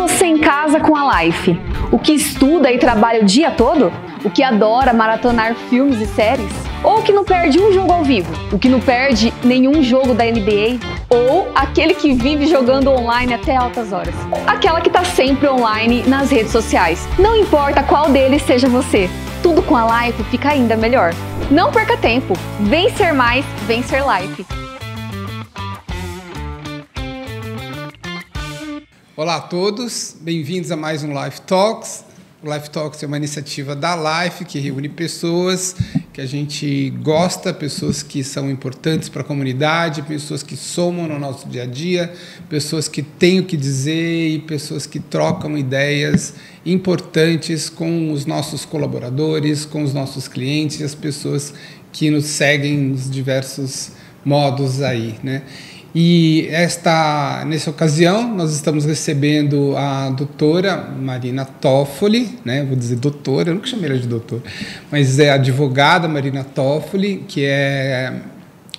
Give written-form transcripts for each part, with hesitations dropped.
você em casa com a Life? O que estuda e trabalha o dia todo? O que adora maratonar filmes e séries? Ou o que não perde um jogo ao vivo? O que não perde nenhum jogo da NBA? Ou aquele que vive jogando online até altas horas? Aquela que está sempre online nas redes sociais. Não importa qual deles seja você, tudo com a Life fica ainda melhor. Não perca tempo. Vencer mais, vencer Life. Olá a todos, bem-vindos a mais um Life Talks. O Life Talks é uma iniciativa da Life que reúne pessoas que a gente gosta, pessoas que são importantes para a comunidade, pessoas que somam no nosso dia a dia, pessoas que têm o que dizer e pessoas que trocam ideias importantes com os nossos colaboradores, com os nossos clientes e as pessoas que nos seguem nos diversos modos aí, né? E nessa ocasião, nós estamos recebendo a doutora Marina Toffoli, né? Vou dizer doutora, eu nunca chamei ela de doutora, mas é a advogada Marina Toffoli, que é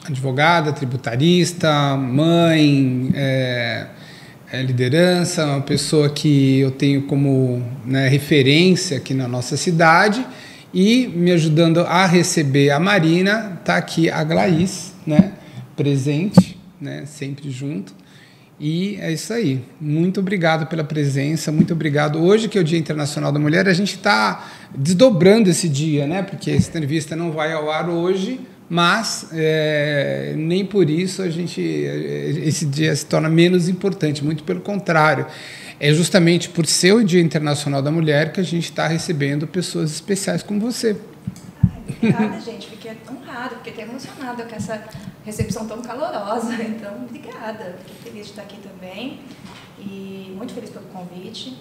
advogada, tributarista, mãe, liderança, uma pessoa que eu tenho como, né, referência aqui na nossa cidade. E me ajudando a receber a Marina, está aqui a Glaís, né, presente, né, sempre junto. E é isso aí. Muito obrigado pela presença, muito obrigado. Hoje, que é o Dia Internacional da Mulher, a gente está desdobrando esse dia, né, porque essa entrevista não vai ao ar hoje, mas nem por isso esse dia se torna menos importante, muito pelo contrário. É justamente por ser o Dia Internacional da Mulher que a gente está recebendo pessoas especiais como você. Obrigada, gente. Fiquei honrada, fiquei até emocionada com essa recepção tão calorosa. Então, obrigada. Fiquei feliz de estar aqui também e muito feliz pelo convite.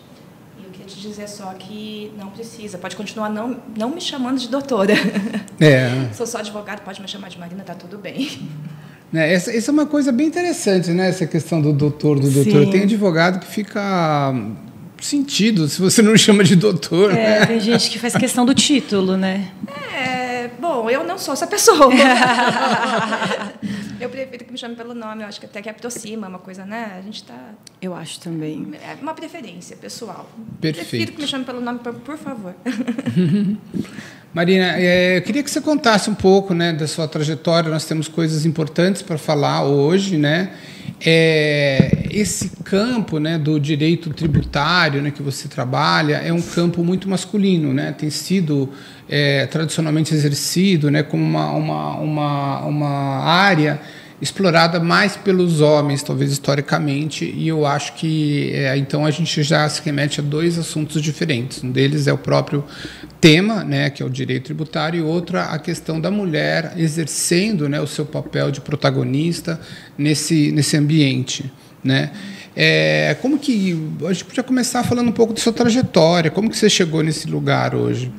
E eu queria te dizer só que não precisa, pode continuar não me chamando de doutora. Sou só advogada, pode me chamar de Marina, tá tudo bem. Essa é uma coisa bem interessante, né? Essa questão do doutor, Sim. Tem advogado que fica sentido se você não chama de doutor. Né? Tem gente que faz questão do título, né? Bom, eu não sou essa pessoa. Eu prefiro que me chame pelo nome, eu acho que até que aproxima uma coisa, né? A gente tá... Eu acho também. É uma preferência pessoal. Perfeito. Prefiro que me chame pelo nome, por favor. Marina, eu queria que você contasse um pouco, né, da sua trajetória. Nós temos coisas importantes para falar hoje, né? Esse campo, né, do direito tributário, né, que você trabalha é um campo muito masculino, né? Tem sido tradicionalmente exercido, né, como uma área explorada mais pelos homens, talvez historicamente, e eu acho que então a gente já se remete a dois assuntos diferentes. Um deles é o próprio tema, né, que é o direito tributário, e outro a questão da mulher exercendo, né, o seu papel de protagonista nesse ambiente, né? Como que a gente podia começar falando um pouco da sua trajetória? Como que você chegou nesse lugar hoje?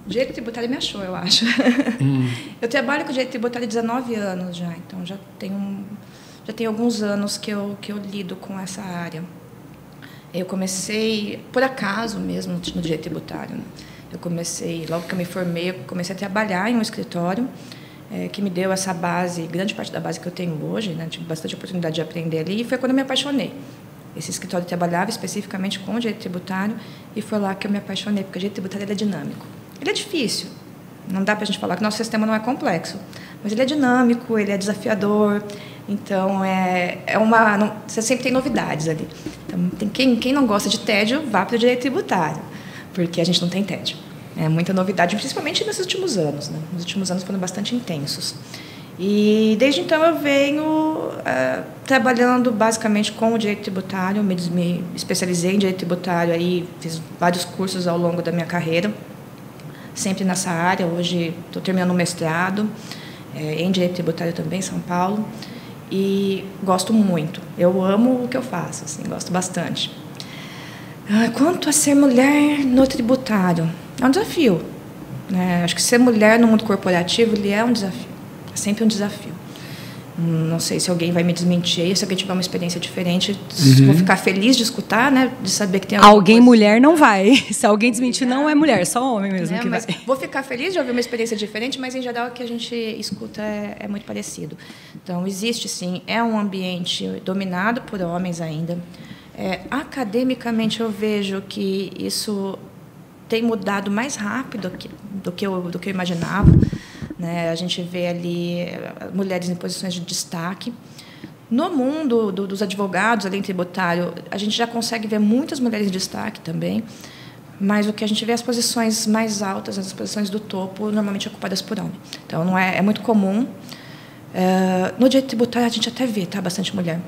O direito tributário me achou, eu acho. Eu trabalho com direito tributário há 19 anos já, então já tem alguns anos que eu lido com essa área. Eu comecei, por acaso mesmo, no direito tributário. Né? Eu comecei, logo que eu me formei, eu comecei a trabalhar em um escritório que me deu essa base, grande parte da base que eu tenho hoje, né? Tive bastante oportunidade de aprender ali, e foi quando eu me apaixonei. Esse escritório trabalhava especificamente com o direito tributário, e foi lá que eu me apaixonei, porque o direito tributário ele é dinâmico. Ele é difícil, não dá para a gente falar que o nosso sistema não é complexo, mas ele é dinâmico, ele é desafiador, então você sempre tem novidades ali. Então, quem não gosta de tédio, vá para o direito tributário, porque a gente não tem tédio. É muita novidade, principalmente nesses últimos anos. Né? Nos últimos anos foram bastante intensos. E desde então eu venho trabalhando basicamente com o direito tributário, me especializei em direito tributário, aí fiz vários cursos ao longo da minha carreira, sempre nessa área. Hoje estou terminando um mestrado em direito tributário também, em São Paulo, e gosto muito. Eu amo o que eu faço, assim, gosto bastante. Quanto a ser mulher no tributário, é um desafio. Né? Acho que ser mulher no mundo corporativo ele é um desafio, é sempre um desafio. Não sei se alguém vai me desmentir, se alguém tiver uma experiência diferente, vou ficar feliz de escutar, né? De saber que tem alguém coisa... mulher não vai. Se alguém desmentir, não é mulher, só homem mesmo que vai. Vou ficar feliz de ouvir uma experiência diferente, mas em geral o que a gente escuta é muito parecido. Então existe sim, é um ambiente dominado por homens ainda. Academicamente, eu vejo que isso tem mudado mais rápido do que eu imaginava, né? A gente vê ali mulheres em posições de destaque. No mundo dos advogados, além tributário, a gente já consegue ver muitas mulheres em destaque também, mas o que a gente vê, as posições mais altas, as posições do topo, normalmente ocupadas por homem. Então, não é muito comum. No direito tributário, a gente até vê bastante mulher.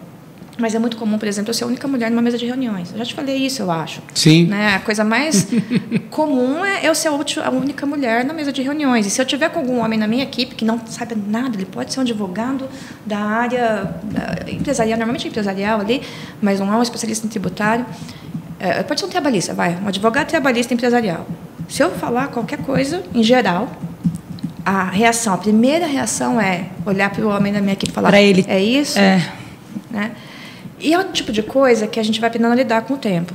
Mas é muito comum, por exemplo, eu ser a única mulher numa mesa de reuniões. Eu já te falei isso, eu acho. Sim. Né? A coisa mais comum é eu ser a única mulher na mesa de reuniões. E se eu tiver com algum homem na minha equipe que não sabe nada, ele pode ser um advogado da área empresarial, normalmente empresarial ali, mas não é um especialista em tributário. Pode ser um trabalhista, um advogado trabalhista empresarial. Se eu falar qualquer coisa, em geral, a primeira reação é olhar para o homem da minha equipe e falar, para ele, é isso? Né? E é o tipo de coisa que a gente vai aprendendo a lidar com o tempo.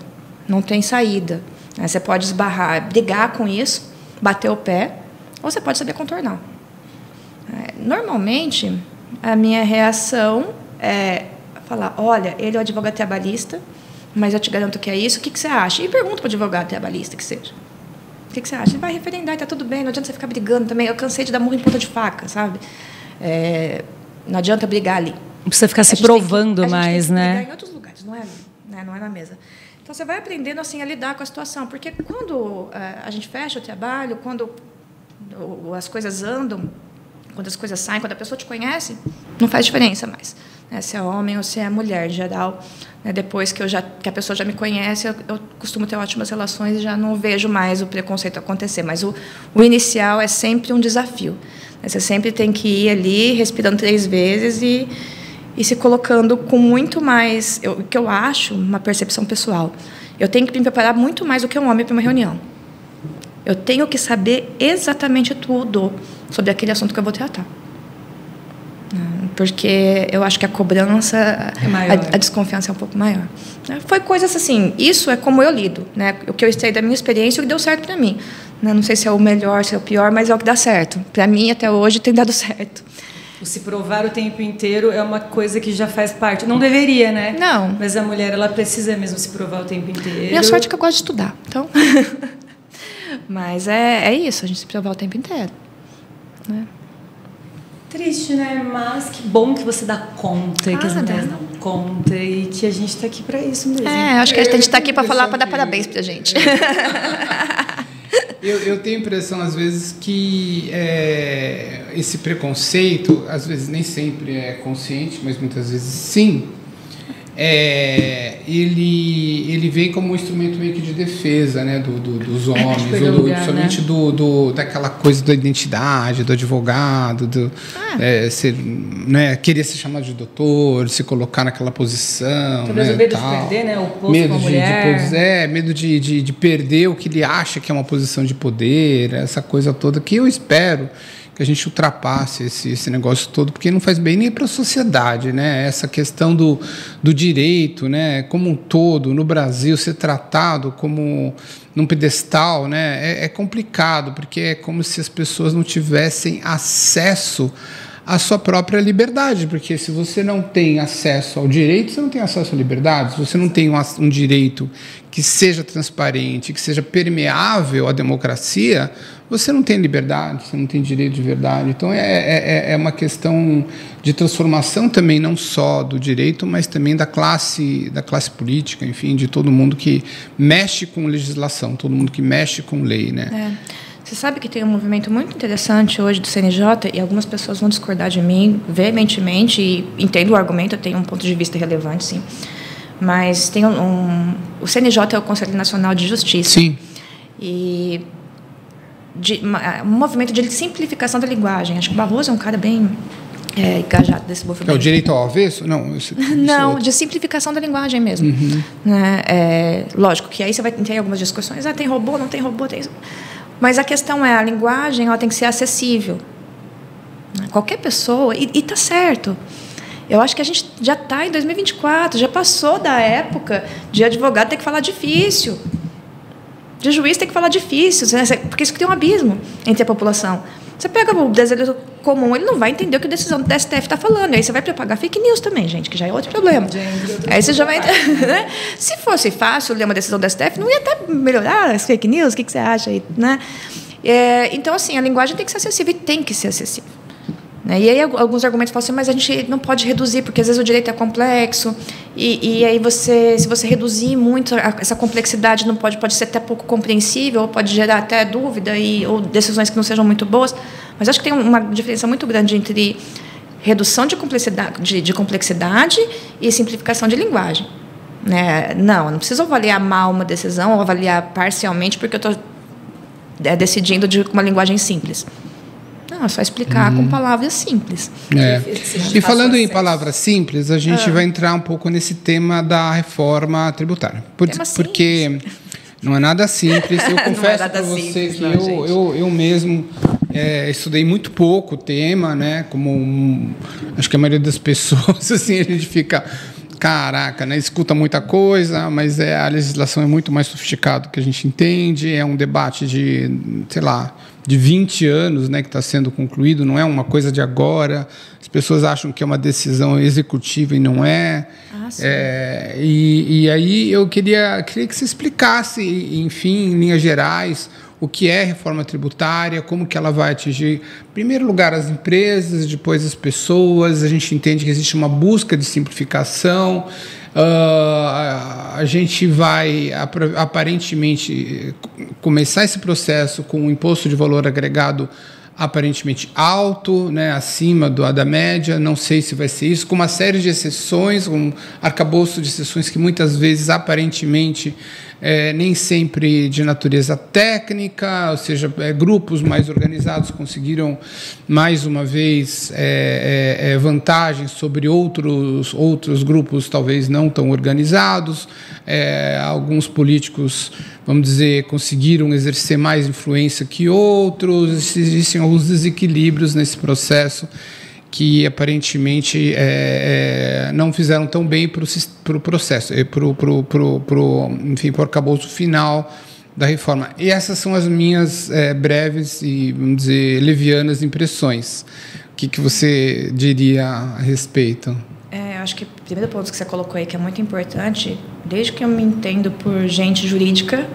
Não tem saída. Né? Você pode esbarrar, brigar com isso, bater o pé, ou você pode saber contornar. Normalmente, a minha reação é falar, olha, ele é um advogado trabalhista, mas eu te garanto que é isso, o que você acha? E pergunta para o advogado trabalhista que seja. O que você acha? Ele vai referendar, está tudo bem, não adianta você ficar brigando também. Eu cansei de dar murro em ponta de faca, sabe? Não adianta brigar ali. Não precisa ficar se provando mais, né? Brigar em outros lugares, não é ali, né? Não é na mesa. Então, você vai aprendendo assim, a lidar com a situação, porque quando a gente fecha o trabalho, quando as coisas andam, quando as coisas saem, quando a pessoa te conhece, não faz diferença mais. Né? Se é homem ou se é mulher, em geral. Né? Depois que a pessoa já me conhece, eu costumo ter ótimas relações e já não vejo mais o preconceito acontecer. Mas o inicial é sempre um desafio. Né? Você sempre tem que ir ali, respirando 3 vezes e se colocando com muito mais, o que eu acho, uma percepção pessoal. Eu tenho que me preparar muito mais do que um homem para uma reunião. Eu tenho que saber exatamente tudo sobre aquele assunto que eu vou tratar. Porque eu acho que a cobrança, a desconfiança é um pouco maior. Foi coisas assim, isso é como eu lido. Né? O que eu extraí da minha experiência, o que deu certo para mim. Não sei se é o melhor, se é o pior, mas é o que dá certo. Para mim, até hoje, tem dado certo. O se provar o tempo inteiro é uma coisa que já faz parte. Não deveria, né? Não. Mas a mulher, ela precisa mesmo se provar o tempo inteiro. Minha sorte é que eu gosto de estudar, então... Mas é isso, a gente se provar o tempo inteiro. Né? Triste, né? Mas que bom que você dá conta, que as mulheres dão conta e que a gente está aqui para isso mesmo. Acho que a gente está aqui para falar, para dar parabéns para a gente. Eu tenho a impressão, às vezes, que esse preconceito, às vezes nem sempre é consciente, mas muitas vezes sim, ele vem como um instrumento meio que de defesa, né, dos homens, somente daquela coisa da identidade, do advogado, querer ser chamado de doutor, se colocar naquela posição. Talvez o medo de perder, né, o posto com a mulher. Medo de perder o que ele acha que é uma posição de poder, essa coisa toda que eu espero que a gente ultrapasse esse negócio todo, porque não faz bem nem para a sociedade, né? Essa questão do direito, né? Como um todo, no Brasil, ser tratado como num pedestal, né? É complicado, porque é como se as pessoas não tivessem acesso à sua própria liberdade, porque se você não tem acesso ao direito, você não tem acesso à liberdade. Se você não tem um direito que seja transparente, que seja permeável à democracia, você não tem liberdade, você não tem direito de verdade. Então, é uma questão de transformação também, não só do direito, mas também da classe política, enfim, de todo mundo que mexe com legislação, todo mundo que mexe com lei, né? Você sabe que tem um movimento muito interessante hoje do CNJ, e algumas pessoas vão discordar de mim veementemente, e entendo o argumento, eu tenho um ponto de vista relevante, sim. Mas tem o CNJ é o Conselho Nacional de Justiça. Sim. E um movimento de simplificação da linguagem. Acho que o Barroso é um cara bem engajado desse movimento. É o direito ao avesso? Não, de simplificação da linguagem mesmo. Uhum. Né? Lógico que aí você vai ter algumas discussões. Tem robô, não tem robô, tem isso. Mas a questão a linguagem ela tem que ser acessível. Qualquer pessoa, e está certo. Eu acho que a gente já está em 2024, já passou da época de advogado ter que falar difícil, de juiz ter que falar difícil, porque isso que tem um abismo entre a população. Você pega o brasileiro comum, ele não vai entender o que a decisão do STF está falando. Aí você vai propagar fake news também, gente, que já é outro problema. Aí você já vai... né? Se fosse fácil ler uma decisão do STF, não ia até melhorar as fake news? O que você acha aí? Né? Então, assim, a linguagem tem que ser acessível e tem que ser acessível. E aí alguns argumentos falam assim, mas a gente não pode reduzir, porque às vezes o direito é complexo, e aí se você reduzir muito essa complexidade, não pode ser até pouco compreensível, ou pode gerar até dúvida, ou decisões que não sejam muito boas. Mas acho que tem uma diferença muito grande entre redução de complexidade e simplificação de linguagem. Não, eu não preciso avaliar mal uma decisão, ou avaliar parcialmente, porque eu estou decidindo com uma linguagem simples. Não, é só explicar com palavras simples. E falando em palavras simples, a gente vai entrar um pouco nesse tema da reforma tributária. Porque não é nada simples. Eu confesso para vocês que eu mesmo estudei muito pouco o tema, né? Como acho que a maioria das pessoas, assim, a gente fica... Caraca, né? Escuta muita coisa, mas a legislação é muito mais sofisticada do que a gente entende. É um debate de, sei lá, de 20 anos, né, que está sendo concluído. Não é uma coisa de agora. As pessoas acham que é uma decisão executiva e não é. E aí eu queria que você explicasse, enfim, em linhas gerais, o que é reforma tributária, como que ela vai atingir, em primeiro lugar, as empresas, depois as pessoas. A gente entende que existe uma busca de simplificação. A gente vai, aparentemente, começar esse processo com um imposto de valor agregado aparentemente alto, né, acima da média. Não sei se vai ser isso, com uma série de exceções, um arcabouço de exceções que muitas vezes, aparentemente, nem sempre de natureza técnica, ou seja, grupos mais organizados conseguiram, mais uma vez, vantagens sobre outros grupos talvez não tão organizados. Alguns políticos, vamos dizer, conseguiram exercer mais influência que outros. Existem alguns desequilíbrios nesse processo que aparentemente não fizeram tão bem para o processo, enfim, para o arcabouço final da reforma. E essas são as minhas breves e, vamos dizer, levianas impressões. O que você diria a respeito? Eu acho que o primeiro ponto que você colocou aí, que é muito importante, desde que eu me entendo por gente jurídica,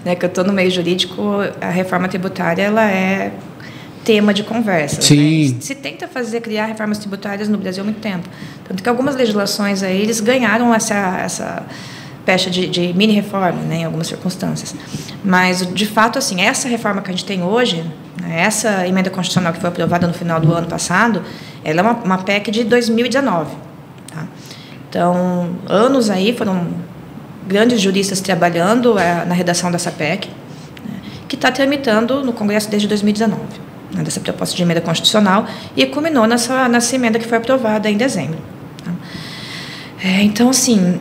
né, que eu estou no meio jurídico, a reforma tributária ela é tema de conversa. Sim. Né? Se tenta criar reformas tributárias no Brasil há muito tempo. Tanto que algumas legislações aí, eles ganharam essa pecha de mini-reforma, né, em algumas circunstâncias. Mas, de fato, assim, essa reforma que a gente tem hoje, né, essa emenda constitucional que foi aprovada no final do ano passado, ela é uma PEC de 2019. Tá? Então, anos aí, foram grandes juristas trabalhando na redação dessa PEC, né, que está tramitando no Congresso desde 2019. Dessa proposta de emenda constitucional, e culminou nessa emenda que foi aprovada em dezembro. Tá? Então, assim,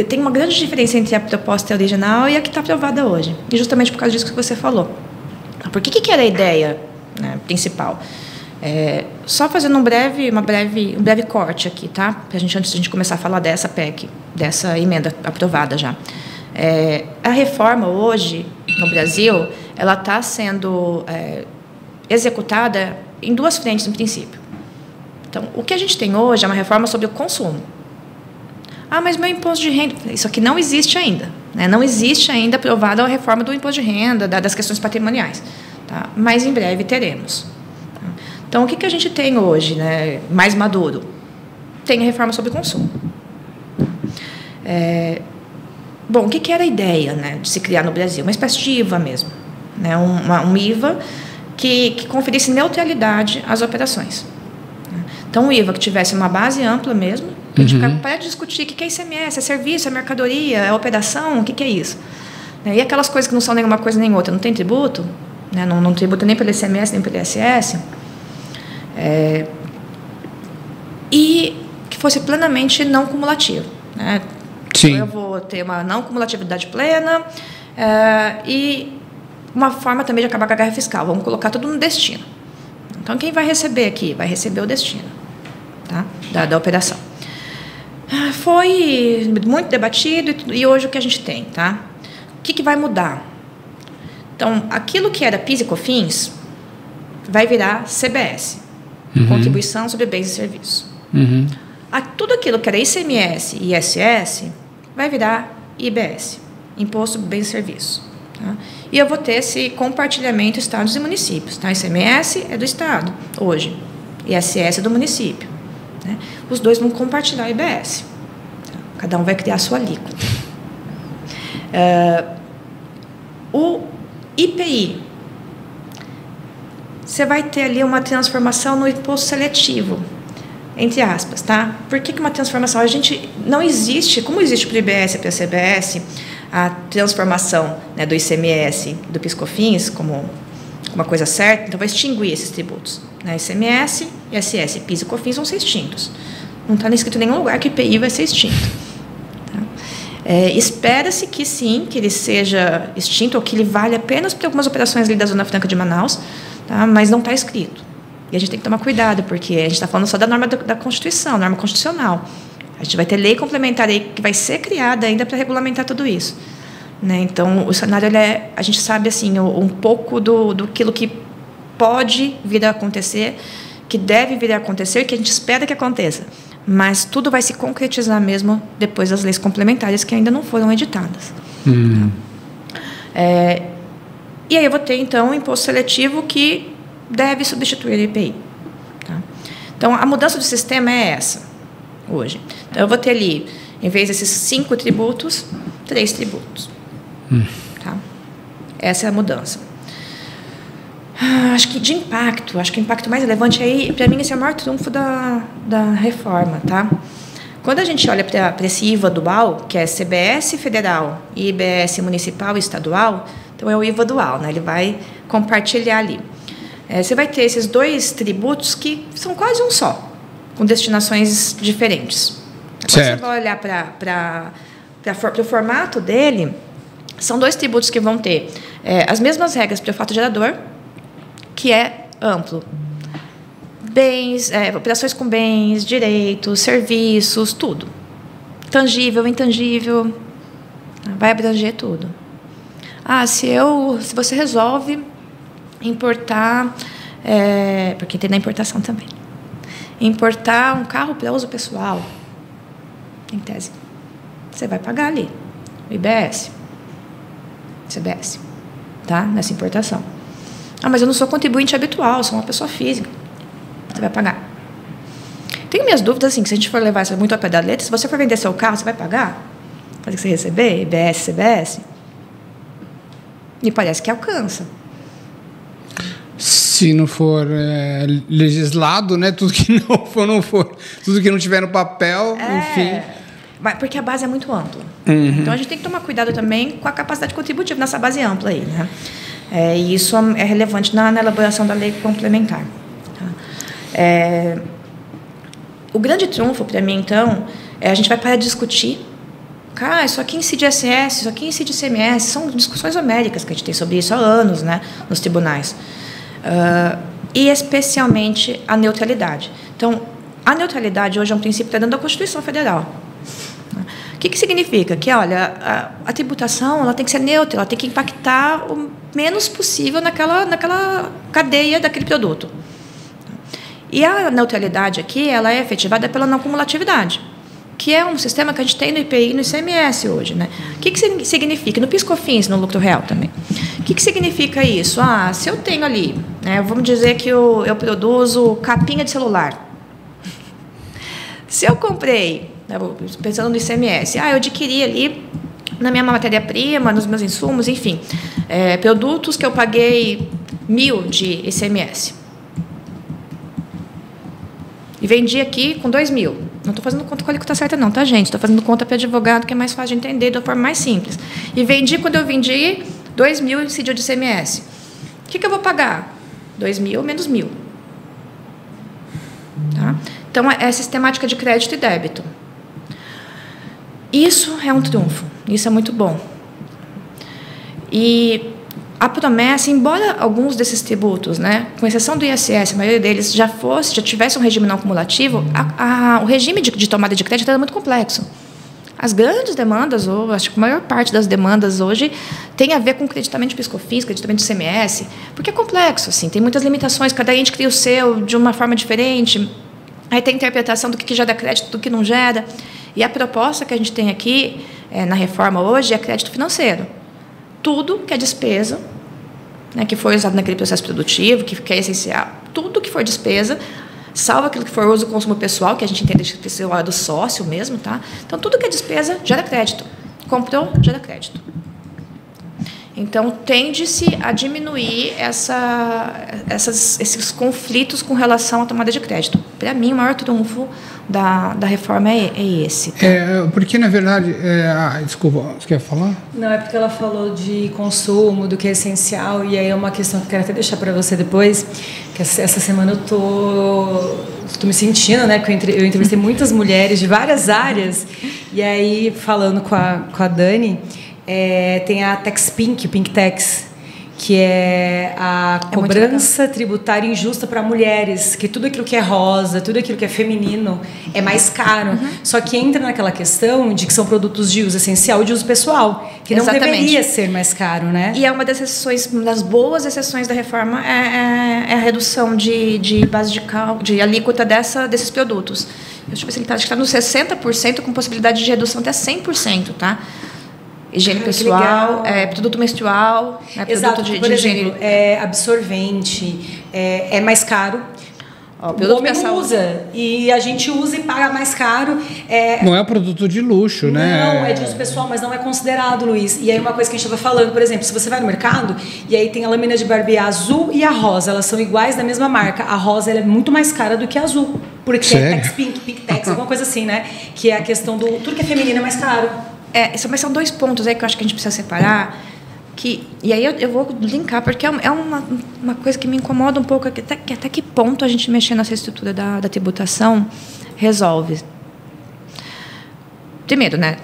tem uma grande diferença entre a proposta original e a que está aprovada hoje, e justamente por causa disso que você falou. Por que era a ideia, né, principal? Só fazendo um breve corte aqui, tá? Antes de a gente começar a falar dessa PEC, dessa emenda aprovada já. A reforma hoje, no Brasil, ela está sendo executada em duas frentes, no princípio. Então, o que a gente tem hoje é uma reforma sobre o consumo. Mas meu imposto de renda... Isso aqui não existe ainda. Né? Não existe ainda aprovada a reforma do imposto de renda, das questões patrimoniais. Tá? Mas, em breve, teremos. Tá? Então, o que a gente tem hoje, né, mais maduro? Tem a reforma sobre o consumo. Bom, o que era a ideia, né, de se criar no Brasil? Uma espécie de IVA mesmo. Né? Um IVA que conferisse neutralidade às operações. Então, um IVA que tivesse uma base ampla mesmo, para a gente parar de discutir o que é ICMS, é serviço, é mercadoria, é operação, o que é isso. E aquelas coisas que não são nenhuma coisa nem outra, não tem tributo, né? Não tributa nem pelo ICMS, nem pelo ISS. E que fosse plenamente não cumulativo. Né? Sim. Então, eu vou ter uma não cumulatividade plena e uma forma também de acabar com a guerra fiscal. Vamos colocar tudo no destino. Então, quem vai receber aqui? Vai receber o destino, tá? da operação. Foi muito debatido e hoje o que a gente tem, tá? O que vai mudar? Então, aquilo que era PIS e COFINS, vai virar CBS, Contribuição sobre Bens e Serviços. Tudo aquilo que era ICMS e ISS vai virar IBS, Imposto sobre Bens e Serviços. Tá? E eu vou ter esse compartilhamento estados e municípios. Tá? ICMS é do estado, hoje. ISS é do município. Né? Os dois vão compartilhar o IBS. Tá? Cada um vai criar a sua alíquota. O IPI, você vai ter ali uma transformação no imposto seletivo, entre aspas, tá? Por que uma transformação? A gente não existe, como existe para o IBS e para a CBS, a transformação, né, do ICMS e do PIS/COFINS como uma coisa certa, então vai extinguir esses tributos. Né? ICMS, ISS, PIS e COFINS vão ser extintos. Não está escrito em nenhum lugar que o IPI vai ser extinto. Tá? Espera-se que sim, que ele seja extinto, ou que ele vale apenas para algumas operações ali da Zona Franca de Manaus, tá? Mas não está escrito. E a gente tem que tomar cuidado, porque a gente está falando só da norma da Constituição, norma constitucional. A gente vai ter lei complementar aí que vai ser criada ainda para regulamentar tudo isso. Né? Então, o cenário, a gente sabe assim, um pouco do que pode vir a acontecer, que deve vir a acontecer, que a gente espera que aconteça. Mas tudo vai se concretizar mesmo depois das leis complementares que ainda não foram editadas. E aí eu vou ter, então, um imposto seletivo que deve substituir o IPI. Tá? Então, a mudança do sistema é essa, hoje. Então, eu vou ter ali, em vez desses 5 tributos, 3 tributos. Tá? Essa é a mudança. Acho que de impacto, o impacto mais relevante aí, para mim, esse é o maior trunfo da reforma. Tá? Quando a gente olha para esse IVA dual, que é CBS federal e IBS municipal e estadual, então é o IVA dual, né? Ele vai compartilhar ali. Você vai ter esses 2 tributos que são quase um só, com destinações diferentes. Quando você vai olhar para o formato dele, são 2 tributos que vão ter as mesmas regras para o fato gerador, que é amplo. Bens, operações com bens, direitos, serviços, tudo. Tangível, intangível, vai abranger tudo. Se você resolve importar, porque tem na importação também, importar um carro para uso pessoal, em tese, você vai pagar ali, o IBS, CBS, tá? Nessa importação. Mas eu não sou contribuinte habitual, sou uma pessoa física, você vai pagar. Tenho minhas dúvidas, assim, que se a gente for levar isso muito ao pé da letra, se você for vender seu carro, você vai pagar? Fazer que você receber, IBS, CBS? Me parece que alcança. Se não for legislado, né? Tudo que não for, tudo que não tiver no papel, enfim. Porque a base é muito ampla. Então, a gente tem que tomar cuidado também com a capacidade contributiva nessa base ampla aí, né? E isso é relevante na elaboração da lei complementar. Tá? O grande trunfo, para mim, então, a gente vai parar de discutir. Isso aqui incide ISS, isso aqui incide ICMS. São discussões homéricas que a gente tem sobre isso há anos, né, nos tribunais. E especialmente a neutralidade. Então, a neutralidade hoje é um princípio que está dentro da Constituição Federal. O que significa? Que, olha, a tributação ela tem que ser neutra, ela tem que impactar o menos possível naquela cadeia daquele produto. E a neutralidade aqui ela é efetivada pela não cumulatividade, que é um sistema que a gente tem no IPI e no ICMS hoje. Né? O que significa? No PIS/COFINS, no lucro real também. O que significa isso? Se eu tenho ali, né, vamos dizer que eu produzo capinha de celular. Se eu comprei, pensando no ICMS, eu adquiri ali na minha matéria-prima, nos meus insumos, enfim, produtos que eu paguei 1.000 de ICMS. E vendi aqui com 2.000. Não estou fazendo conta com a alíquota certa não, tá, gente? Estou fazendo conta para advogado, que é mais fácil de entender, da forma mais simples. E vendi, quando eu vendi, 2.000 incidiu de ICMS. O que eu vou pagar? 2.000 menos 1.000. Tá? Então, é sistemática de crédito e débito. Isso é um trunfo. Isso é muito bom. E a promessa, embora alguns desses tributos, né, com exceção do ISS, a maioria deles já tivesse um regime não cumulativo, o regime de tomada de crédito era muito complexo. As grandes demandas, ou acho que a maior parte das demandas hoje, tem a ver com creditamento de piscofins, creditamento de CMS, porque é complexo, assim, tem muitas limitações, cada ente cria o seu de uma forma diferente, aí tem interpretação do que gera crédito, do que não gera, e a proposta que a gente tem aqui, na reforma hoje, é crédito financeiro. Tudo que é despesa, né, que foi usado naquele processo produtivo, que é essencial, tudo que for despesa, salvo aquilo que for uso e consumo pessoal, que a gente entende que é o lado do sócio mesmo, tá? Então, tudo que é despesa gera crédito. Comprou, gera crédito. Então, tende-se a diminuir esses conflitos com relação à tomada de crédito. Para mim, o maior trunfo da reforma é esse. Tá? Porque, na verdade... desculpa, você quer falar? Não, é porque ela falou de consumo, do que é essencial, e aí é uma questão que eu quero até deixar para você depois, que essa semana eu tô me sentindo, né, que eu entrevistei muitas mulheres de várias áreas, e aí, falando com a Dani... tem a TexPink, o Pink Tax, que é a cobrança tributária injusta para mulheres, que tudo aquilo que é rosa, tudo aquilo que é feminino é mais caro. Só que entra naquela questão de que são produtos de uso essencial, de uso pessoal, que não deveria ser mais caro, né? E é uma das exceções, uma das boas exceções da reforma é a redução de base de alíquota desses produtos. Eu acho que está no 60%, com possibilidade de redução até 100%, tá? Higiene pessoal, produto menstrual, exato, produto por higiene. exemplo, absorvente, é mais caro. O homem usa, e a gente usa e paga mais caro. Não é um produto de luxo, né? Não, é de uso pessoal, mas não é considerado, Luiz. E aí uma coisa que a gente estava falando, por exemplo, se você vai no mercado, e aí tem a lâmina de barbear azul e a rosa, elas são iguais da mesma marca. A rosa ela é muito mais cara do que a azul, porque Sério? é TexPink, Pink Tax, alguma coisa assim, né? Que é a questão do... Tudo que é feminino é mais caro. Mas são dois pontos aí que eu acho que a gente precisa separar. E aí eu vou linkar, porque é uma coisa que me incomoda um pouco, até que ponto a gente mexer nessa estrutura da tributação resolve. Primeiro, né?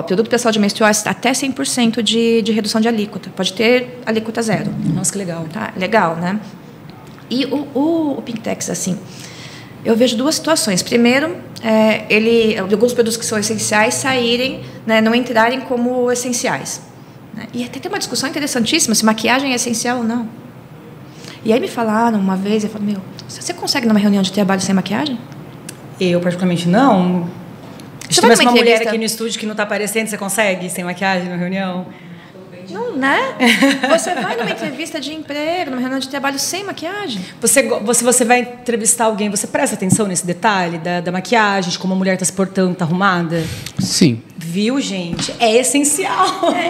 Produto pessoal de menstrual até 100% de redução de alíquota. Pode ter alíquota zero. Nossa, que legal. Tá, legal, né? E o Pink Tax, assim... Eu vejo duas situações. Primeiro, alguns produtos que são essenciais saírem, né, não entrarem como essenciais. Né? E até tem uma discussão interessantíssima se maquiagem é essencial ou não. E aí me falaram uma vez, eu falei, você consegue numa reunião de trabalho sem maquiagem? Eu, particularmente, não. Se tem uma mulher aqui no estúdio que não está aparecendo, você consegue sem maquiagem na reunião? Não, né? Você vai numa entrevista de emprego, numa reunião de trabalho sem maquiagem? Você vai entrevistar alguém, você presta atenção nesse detalhe da maquiagem, de como a mulher está se portando, está arrumada? Sim. Viu, gente? É essencial.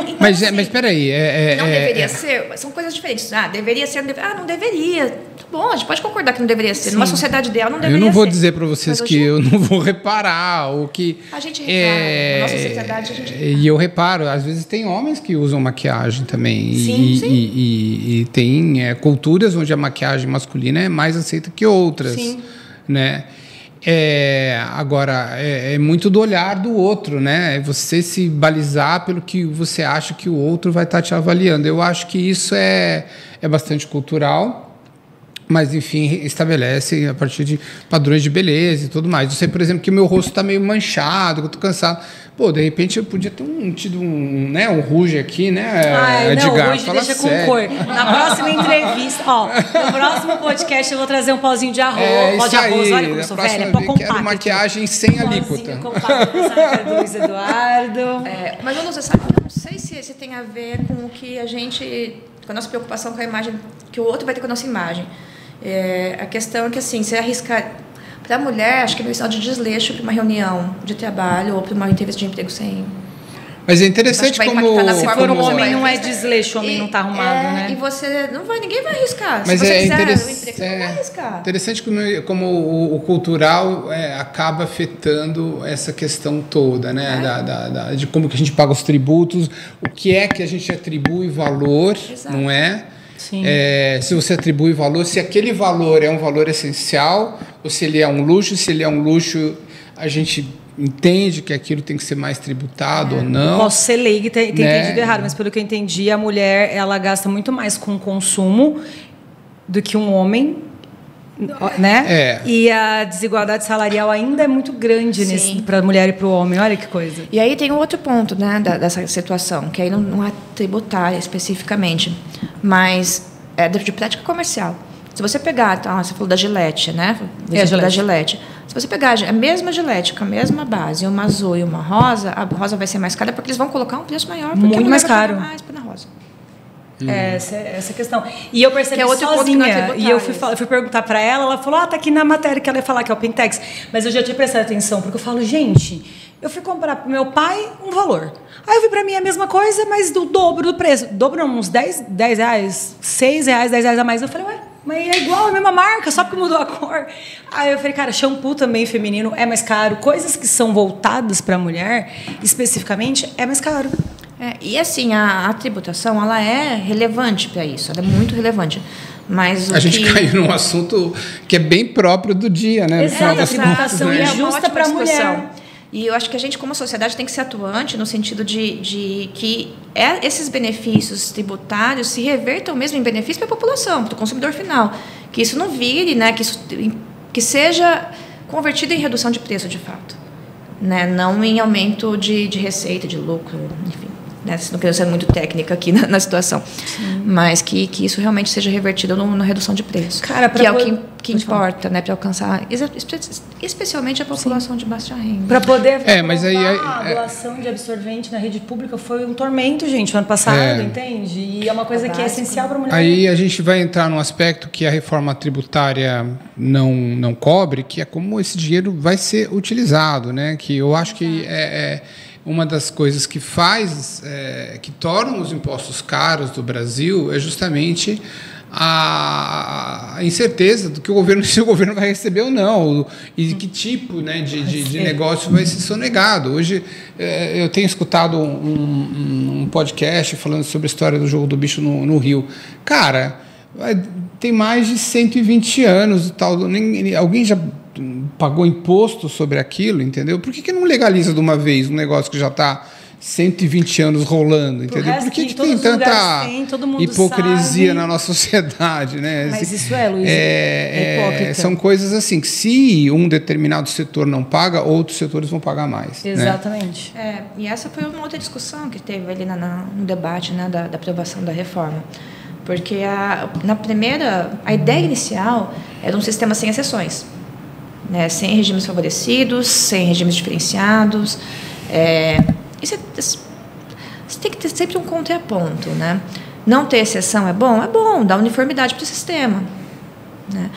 Então, mas peraí. Não deveria ser? São coisas diferentes. Deveria ser. Não deveria. Tá bom, a gente pode concordar que não deveria ser. Sim. Numa sociedade ideal, não deveria ser. Eu não vou dizer para vocês que eu não vou reparar. Ou que, a gente repara. Na nossa sociedade, a gente repara. E eu reparo, às vezes tem homens que usam maquiagem também. Sim, e tem culturas onde a maquiagem masculina é mais aceita que outras. Sim. Né? Agora, é muito do olhar do outro, né? É você se balizar pelo que você acha que o outro vai estar te avaliando. Eu acho que isso é bastante cultural, mas, enfim, estabelece a partir de padrões de beleza e tudo mais. Eu sei, por exemplo, que o meu rosto está meio manchado, que eu estou cansado. De repente eu podia ter tido um ruge aqui, né, Edgar? Não, ruge deixa com cor. Na próxima entrevista, no próximo podcast eu vou trazer um pozinho de arroz. Pó de arroz, olha como eu sou velha, pó compacto. Quero maquiagem sem alíquota. Do Luiz Eduardo. Mas, você sabe que eu não sei se tem a ver com o que com a nossa preocupação com a imagem, que o outro vai ter com a nossa imagem. A questão é que, assim, você arriscar... Para a mulher, acho que é meio sinal de desleixo para uma reunião de trabalho ou para uma entrevista de emprego sem... Mas é interessante como... Se for um homem, não é desleixo, o homem não está arrumado, né? E você não vai... Ninguém vai arriscar. Mas se você quiser um emprego, você não vai arriscar. Interessante como o cultural acaba afetando essa questão toda, né? De como que a gente paga os tributos, o que é que a gente atribui valor, Exato. Não é? Sim. Se você atribui valor, se aquele valor é um valor essencial, ou se ele é um luxo, se ele é um luxo, a gente entende que aquilo tem que ser mais tributado ou não. Posso ser leiga e ter entendido errado, mas pelo que eu entendi, a mulher ela gasta muito mais com consumo do que um homem. né? E a desigualdade salarial ainda é muito grande para a mulher e para o homem. Olha que coisa. E aí tem um outro ponto, né, dessa situação, que aí não é tributária especificamente, mas é de prática comercial. Se você pegar, você falou da Gillette, né? Da Gillette. Se você pegar a mesma Gillette com a mesma base, uma azul e uma rosa, a rosa vai ser mais cara porque eles vão colocar um preço maior, porque muito mais caro. Mais na rosa. Essa questão. E eu percebi sozinha. E eu fui perguntar para ela, ela falou, tá aqui na matéria que ela ia falar, que é o Pentex. Mas eu já tinha prestado atenção, porque eu falo, gente, eu fui comprar pro meu pai um valor. Aí eu vi para mim a mesma coisa, mas do dobro do preço. Dobro não, uns 10 reais, 6 reais, 10 reais a mais. Eu falei, mas é igual, a mesma marca, só porque mudou a cor. Aí eu falei, cara, shampoo também feminino é mais caro. Coisas que são voltadas para a mulher, especificamente, é mais caro. E assim, a tributação, ela é relevante para isso, ela é muito relevante. Mas a gente caiu num assunto que é bem próprio do dia, né? A tributação é justa para a mulher. E eu acho que a gente, como sociedade, tem que ser atuante no sentido de que esses benefícios tributários se revertam mesmo em benefício para a população, para o consumidor final. Que isso não vire, né? Que seja convertido em redução de preço, de fato. Né? Não em aumento de receita, de lucro, enfim. Né? Não quero ser muito técnica aqui na situação. Sim. Mas que isso realmente seja revertido na redução de preço. Cara, que é o que importa, né, para alcançar especialmente a população de baixa renda. Para poder mas aí a doação de absorvente na rede pública foi um tormento, gente, no ano passado, entende? E é uma coisa que é essencial para a mulher. Aí a gente vai entrar num aspecto que a reforma tributária não cobre, que é como esse dinheiro vai ser utilizado, né? Que eu acho que uma das coisas que que tornam os impostos caros do Brasil é justamente a incerteza do que se o governo vai receber ou não, e que tipo, né, de negócio vai ser sonegado. Hoje eu tenho escutado um podcast falando sobre a história do jogo do bicho no Rio. Cara, tem mais de 120 anos e tal. Alguém já pagou imposto sobre aquilo, entendeu? Por que não legaliza de uma vez um negócio que já está 120 anos rolando, entendeu? Por que tem tanta hipocrisia na nossa sociedade, né? Mas isso Luiz, é hipócrita. São coisas assim, que se um determinado setor não paga, outros setores vão pagar mais. Exatamente. Né? E essa foi uma outra discussão que teve ali no debate, né, da aprovação da reforma. Porque a ideia inicial era um sistema sem exceções. Né, sem regimes favorecidos, sem regimes diferenciados. Você tem que ter sempre um contraponto. Né? Não ter exceção é bom, dá uniformidade para o sistema. Né?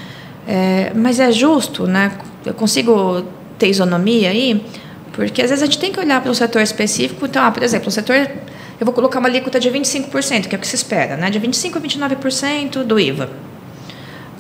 Mas é justo, né? Eu consigo ter isonomia aí, porque às vezes a gente tem que olhar para um setor específico. Então, por exemplo, um setor, eu vou colocar uma alíquota de 25%, que é o que se espera, né? De 25% a 29% do IVA.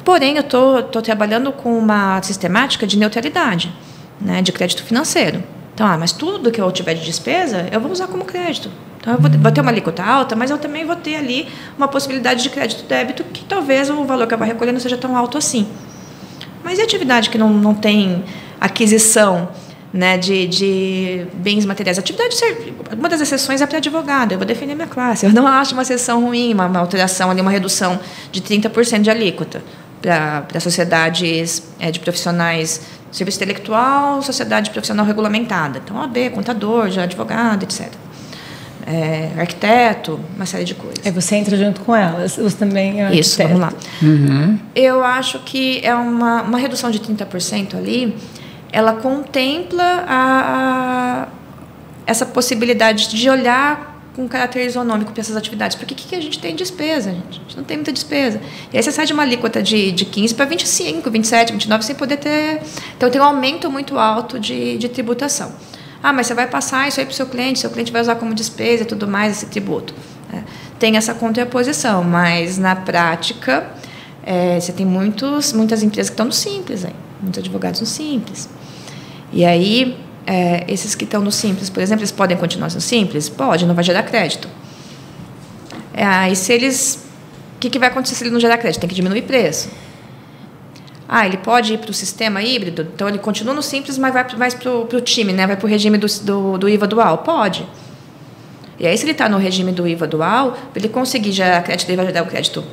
Porém, eu estou trabalhando com uma sistemática de neutralidade, né, de crédito financeiro. Então, mas tudo que eu tiver de despesa, eu vou usar como crédito. Então, eu vou ter uma alíquota alta, mas eu também vou ter ali uma possibilidade de crédito-débito que talvez o valor que eu vou recolher não seja tão alto assim. Mas e atividade que não tem aquisição, né, de bens materiais? Uma das exceções é para advogado. Eu vou defender minha classe. Eu não acho uma exceção ruim, uma alteração ali, uma redução de 30% de alíquota para sociedades de profissionais de serviço intelectual, sociedade profissional regulamentada. Então, OAB, contador, já advogado, etc. Arquiteto, uma série de coisas. Você entra junto com elas, você também é arquiteto. Isso, vamos lá. Uhum. Eu acho que é uma redução de 30% ali, ela contempla essa possibilidade de olhar com caráter isonômico para essas atividades. Porque o que a gente tem despesa, gente? A gente não tem muita despesa. E aí você sai de uma alíquota de 15% para 25%, 27%, 29%, sem poder ter... Então, tem um aumento muito alto de tributação. Mas você vai passar isso aí para o seu cliente vai usar como despesa e tudo mais, esse tributo. Tem essa contraposição, mas, na prática, você tem muitas empresas que estão no Simples, muitos advogados no Simples. E aí... esses que estão no Simples, por exemplo, eles podem continuar no Simples? Pode, não vai gerar crédito. E se eles... O que vai acontecer se ele não gerar crédito? Tem que diminuir o preço. Ele pode ir para o sistema híbrido? Então, ele continua no Simples, mas vai para o time, né? Vai para o regime do IVA dual? Pode. E aí, se ele está no regime do IVA dual, para ele conseguir gerar crédito, ele vai gerar o crédito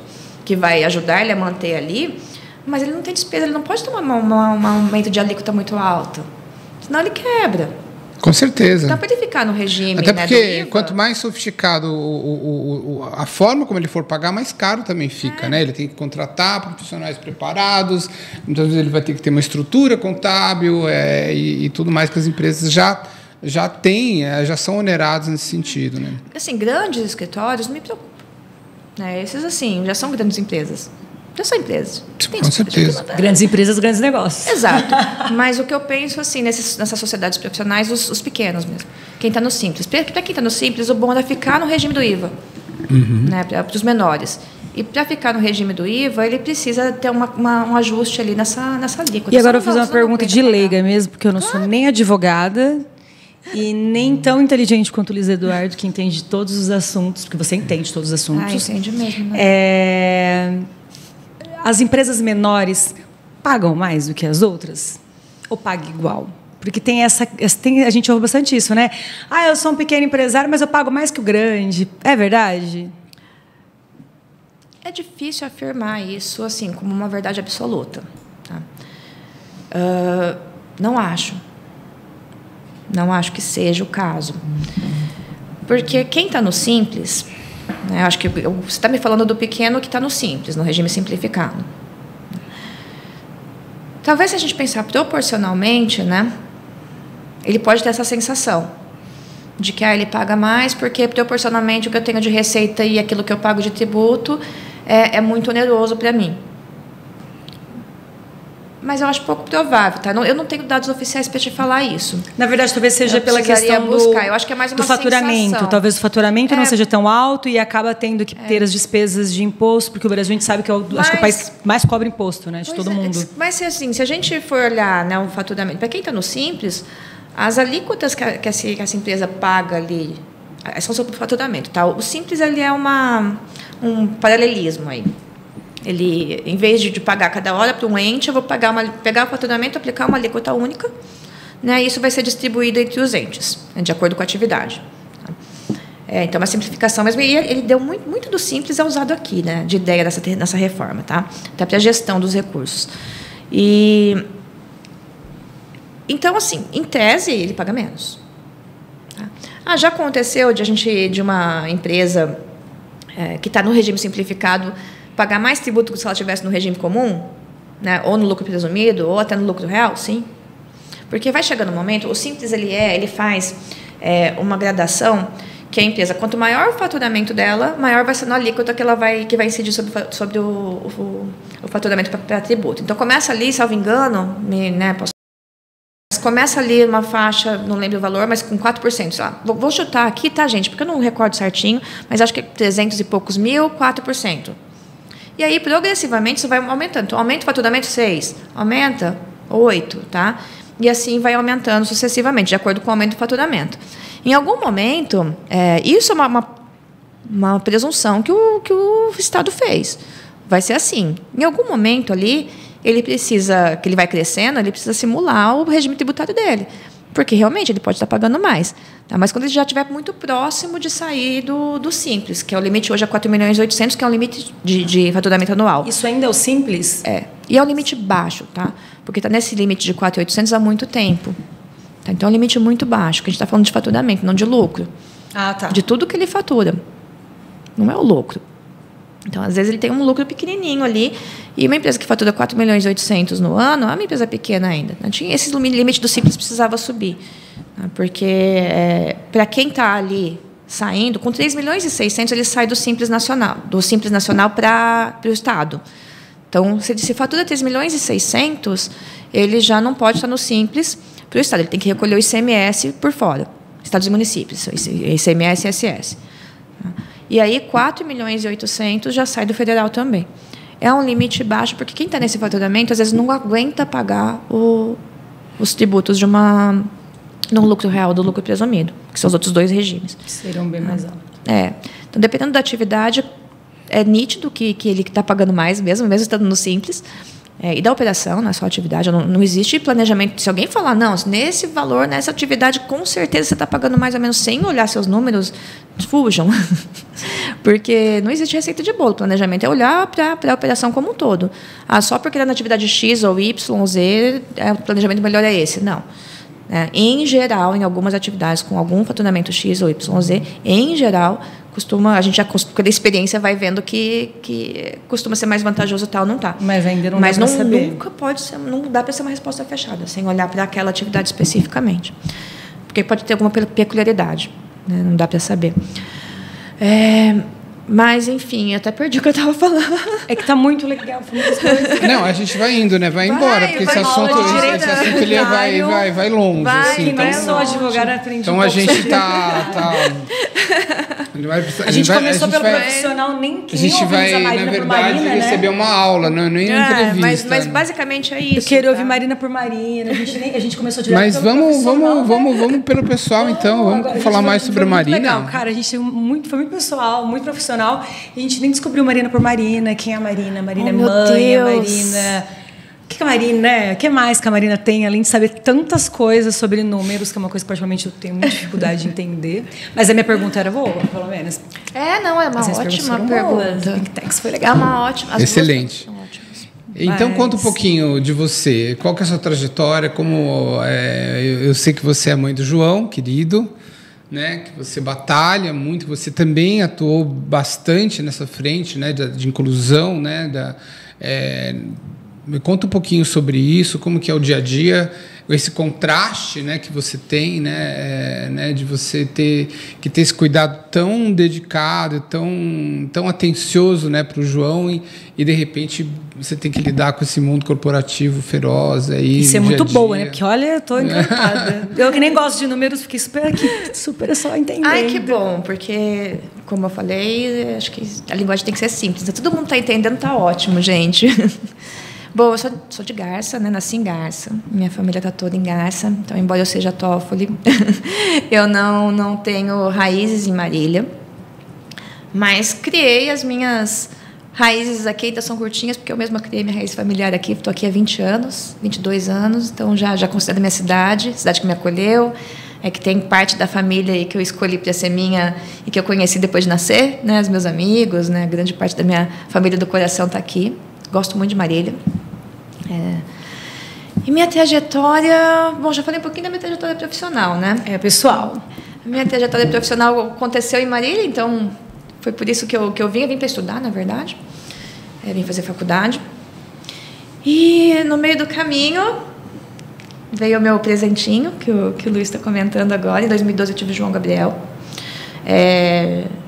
que vai ajudar ele a manter ali, Mas ele não tem despesa, ele não pode tomar um aumento de alíquota muito alto, senão ele quebra. Com certeza. Então, para ele ficar no regime, até porque, né, do IVA, quanto mais sofisticado a forma como ele for pagar, mais caro também fica, né? Ele tem que contratar profissionais preparados, muitas vezes ele vai ter que ter uma estrutura contábil e tudo mais que as empresas já têm, já são onerados nesse sentido, né? Assim, grandes escritórios não me preocupam, né? Esses, assim, já são grandes empresas. Já são empresas. Com certeza. Grandes empresas, grandes negócios. Exato. Mas o que eu penso, assim, nessas sociedades profissionais, os pequenos mesmo. Quem está no Simples. Para quem está no Simples, o bom é ficar no regime do IVA. Né, para os menores. E para ficar no regime do IVA, ele precisa ter um ajuste ali nessa alíquota. E agora eu vou fazer uma pergunta de leiga mesmo, porque eu não sou nem advogada e nem tão inteligente quanto o Luiz Eduardo, que entende todos os assuntos, porque você entende todos os assuntos. Entende mesmo. Né? As empresas menores pagam mais do que as outras? Ou pagam igual? Porque a gente ouve bastante isso, né? Eu sou um pequeno empresário, mas eu pago mais que o grande. É verdade? É difícil afirmar isso assim como uma verdade absoluta. Tá? Não acho. Não acho que seja o caso. Porque quem está no Simples... Eu acho que você está me falando do pequeno que está no Simples, no regime simplificado. Talvez, se a gente pensar proporcionalmente, né, ele pode ter essa sensação de que ele paga mais porque, proporcionalmente, o que eu tenho de receita e aquilo que eu pago de tributo é muito oneroso para mim. Mas eu acho pouco provável, tá? Eu não tenho dados oficiais para te falar isso. Na verdade, talvez seja pela questão eu acho que é mais do faturamento. Sensação. Talvez o faturamento não seja tão alto e acaba tendo que ter as despesas de imposto, porque o Brasil a gente sabe que acho que é o país que mais cobra imposto, né, de todo mundo. Mas assim, se a gente for olhar, né, o faturamento, para quem está no Simples, as alíquotas que essa empresa paga ali são sobre o faturamento, tá? O Simples ele é um paralelismo aí. Ele, em vez de pagar cada hora para um ente, eu vou pegar o faturamento, aplicar uma alíquota única, né? E isso vai ser distribuído entre os entes, né, de acordo com a atividade. Então, uma simplificação mesmo. E ele deu muito do Simples é usado aqui, né, de ideia nessa reforma, tá? Até para a gestão dos recursos. Então, assim, em tese, ele paga menos. Tá? Já aconteceu de uma empresa que está no regime simplificado pagar mais tributo do que se ela estivesse no regime comum, né, ou no lucro presumido, ou até no lucro real, sim. Porque vai chegando um momento, o Simples ele faz uma gradação que a empresa, quanto maior o faturamento dela, maior vai ser a alíquota que vai incidir sobre o faturamento para tributo. Então, começa ali, salvo engano, começa ali uma faixa, não lembro o valor, mas com 4%, sei lá. Vou chutar aqui, tá, gente? Porque eu não recordo certinho, mas acho que é 300 e poucos mil, 4%. E aí, progressivamente, isso vai aumentando. Então, aumenta o faturamento 6%, aumenta 8%, tá? E assim vai aumentando sucessivamente, de acordo com o aumento do faturamento. Em algum momento, isso é uma presunção que o Estado fez. Vai ser assim. Em algum momento ali, que ele vai crescendo, ele precisa simular o regime tributário dele. Porque, realmente, ele pode estar pagando mais. Tá? Mas quando ele já estiver muito próximo de sair do Simples, que é o limite hoje a 4.800.000, que é um limite de faturamento anual. Isso ainda é o Simples? E é um limite baixo, tá? Porque está nesse limite de 4.800 há muito tempo. Tá? Então, é um limite muito baixo, que a gente está falando de faturamento, não de lucro. Tá. De tudo que ele fatura. Não é o lucro. Então, às vezes, ele tem um lucro pequenininho ali, e uma empresa que fatura 4.800.000 no ano é uma empresa pequena ainda. Esse limite do Simples precisava subir. Porque, para quem está ali saindo, com 3.600.000, ele sai do Simples Nacional para o Estado. Então, se fatura 3.600.000, ele já não pode estar no Simples para o Estado. Ele tem que recolher o ICMS por fora. Estados e municípios, ICMS e ISS. E aí, 4.800.000 já sai do federal também. É um limite baixo, porque quem está nesse faturamento, às vezes, não aguenta pagar os tributos de no lucro real do lucro presumido, que são os outros dois regimes. Serão bem mais altos. Então, dependendo da atividade, é nítido que ele está pagando mais, mesmo estando no Simples. E da operação, não é só atividade, não existe planejamento. Se alguém falar, não, nesse valor, nessa atividade, com certeza você está pagando mais ou menos, sem olhar seus números, fujam. Porque não existe receita de bolo. Planejamento é olhar para a operação como um todo. Só porque era na atividade X ou Y ou Z, o planejamento melhor é esse. Não. Em geral, em algumas atividades com algum faturamento X ou Y ou Z, em geral, a gente já, pela experiência, vai vendo que costuma ser mais vantajoso tal, não tá. Mas ainda não dá para saber. Nunca pode ser, não dá para ser uma resposta fechada, sem olhar para aquela atividade especificamente. Porque pode ter alguma peculiaridade, né? Não dá para saber. Mas, enfim, eu até perdi o que eu estava falando. É que tá muito legal. Não, a gente vai indo, né? Vai embora, porque esse assunto ele vai longe. Assim, então, não sou advogada, aprendi então a gente tá a gente começou pelo profissional, nem a gente vai, na verdade, receber uma aula, não nem entrevista. Mas basicamente é isso. Eu quero ouvir Marina por Marina. A gente começou direto mas vamos pelo pessoal, então. Vamos falar mais sobre a Marina. Legal, cara. A gente foi muito pessoal, muito profissional. E a gente nem descobriu Marina por Marina. Quem é a Marina? Marina é mãe, a Marina... O que a Marina, né? O que mais que a Marina tem, além de saber tantas coisas sobre números, que é uma coisa que particularmente eu tenho muita dificuldade de entender. Mas a minha pergunta era boa, pelo menos. Não, é uma ótima pergunta. Big Techs foi legal. É uma ótima. Excelente. Então, conta um pouquinho de você. Qual que é a sua trajetória? Eu sei que você é mãe do João, querido, né? Que você batalha muito, que você também atuou bastante nessa frente, né? De inclusão, né? Me conta um pouquinho sobre isso, como que é o dia a dia, esse contraste, né, que você tem, né, de você ter esse cuidado tão dedicado, tão atencioso, né, para o João e de repente você tem que lidar com esse mundo corporativo feroz aí. Isso é muito boa, né? Porque olha, eu tô encantada. Eu que nem gosto de números, fiquei super só entendendo. Ai, que bom, porque como eu falei, acho que a linguagem tem que ser simples. Todo mundo tá entendendo, tá ótimo, gente. Bom, eu sou de Garça, né? Nasci em Garça. Minha família está toda em Garça. Então, embora eu seja Toffoli, eu não tenho raízes em Marília. Mas criei as minhas raízes aqui, ainda são curtinhas, porque eu mesma criei minha raiz familiar aqui. Estou aqui há 20 anos, 22 anos. Então, já considero a minha cidade que me acolheu. Que tem parte da família aí que eu escolhi para ser minha e que eu conheci depois de nascer, né? Os meus amigos, né? Grande parte da minha família do coração está aqui. Gosto muito de Marília. E minha trajetória... Bom, já falei um pouquinho da minha trajetória profissional, né? Pessoal. A minha trajetória profissional aconteceu em Marília, então foi por isso que eu vim. Eu vim para estudar, na verdade. Vim fazer faculdade. E no meio do caminho veio o meu presentinho, que o Luiz está comentando agora. Em 2012 eu tive o João Gabriel.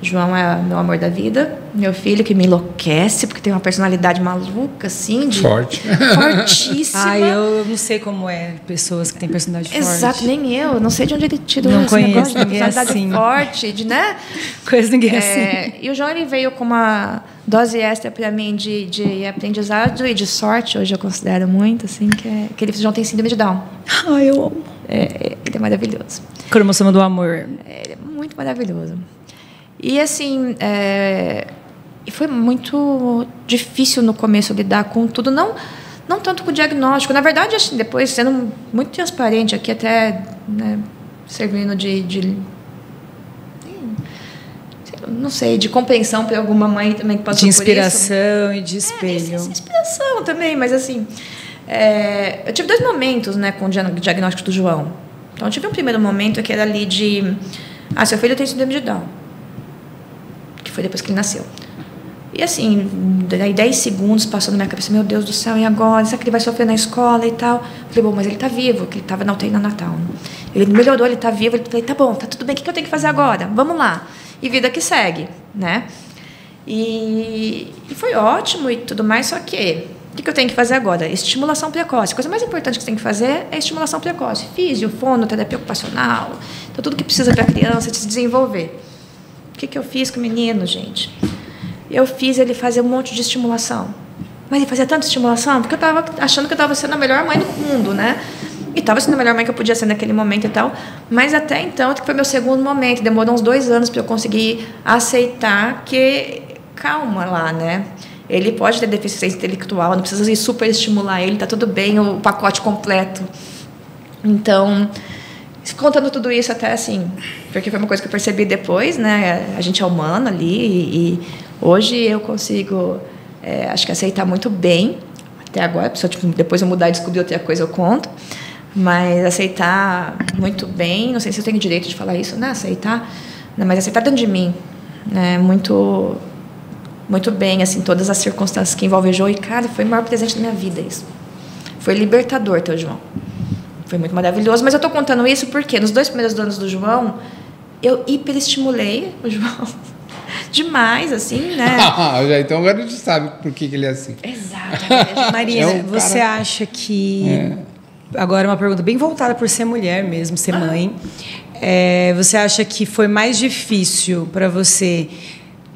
João é meu amor da vida, meu filho que me enlouquece porque tem uma personalidade maluca assim, fortíssima. Eu não sei como é pessoas que têm personalidade forte. Exato, nem eu não sei de onde ele tirou esse negócio de personalidade assim. Forte, né? Coisa ninguém assim. E o João ele veio com uma dose extra para mim de aprendizado e de sorte, hoje eu considero muito assim, que ele João tem síndrome de Down. Eu amo. Ele é maravilhoso. Cromossoma do amor. Ele é muito maravilhoso. E assim, foi muito difícil no começo lidar com tudo, não tanto com o diagnóstico. Na verdade, assim, depois, sendo muito transparente aqui, até né, servindo não sei, de compreensão para alguma mãe também que passou por isso. De inspiração e de espelho. Inspiração também, mas assim... eu tive 2 momentos, né, com o diagnóstico do João. Então, eu tive um primeiro momento que era ali de... seu filho tem síndrome de Down. Que foi depois que ele nasceu. E assim, daí 10 segundos passou na minha cabeça, meu Deus do céu, e agora? Será que ele vai sofrer na escola e tal? Falei, bom, mas ele tá vivo, que ele estava na UTI no Natal. Né? Ele melhorou, ele tá vivo. Falei, tá bom, tá tudo bem, o que eu tenho que fazer agora? Vamos lá. E vida que segue, né? E foi ótimo e tudo mais, só que... O que eu tenho que fazer agora? Estimulação precoce. A coisa mais importante que você tem que fazer é estimulação precoce. Físio, fono, terapia ocupacional. Então, tudo que precisa para a criança se desenvolver. O que eu fiz com o menino, gente? Eu fiz ele fazer um monte de estimulação. Mas ele fazia tanta estimulação porque eu estava achando que eu estava sendo a melhor mãe do mundo, né? E estava sendo a melhor mãe que eu podia ser naquele momento e tal. Mas até então, que foi meu segundo momento. Demorou uns 2 anos para eu conseguir aceitar que... Calma lá, né? Ele pode ter deficiência intelectual, não precisa super estimular ele, está tudo bem, o pacote completo. Então, contando tudo isso até assim, porque foi uma coisa que eu percebi depois, né? A gente é humano ali e hoje eu consigo, acho que aceitar muito bem, até agora, depois eu mudar e descobrir outra coisa eu conto, mas aceitar muito bem, não sei se eu tenho direito de falar isso, né? Aceitar, mas aceitar dentro de mim, né? Muito bem, assim, todas as circunstâncias que envolvem o João, e cara, foi o maior presente da minha vida isso. Foi libertador ter o João. Foi muito maravilhoso, mas eu estou contando isso porque nos 2 primeiros anos do João, eu hiperestimulei o João demais, assim, né? Então agora a gente sabe por que ele é assim. Exato. Marina, você acha que... Agora uma pergunta bem voltada por ser mulher mesmo, ser mãe. Você acha que foi mais difícil para você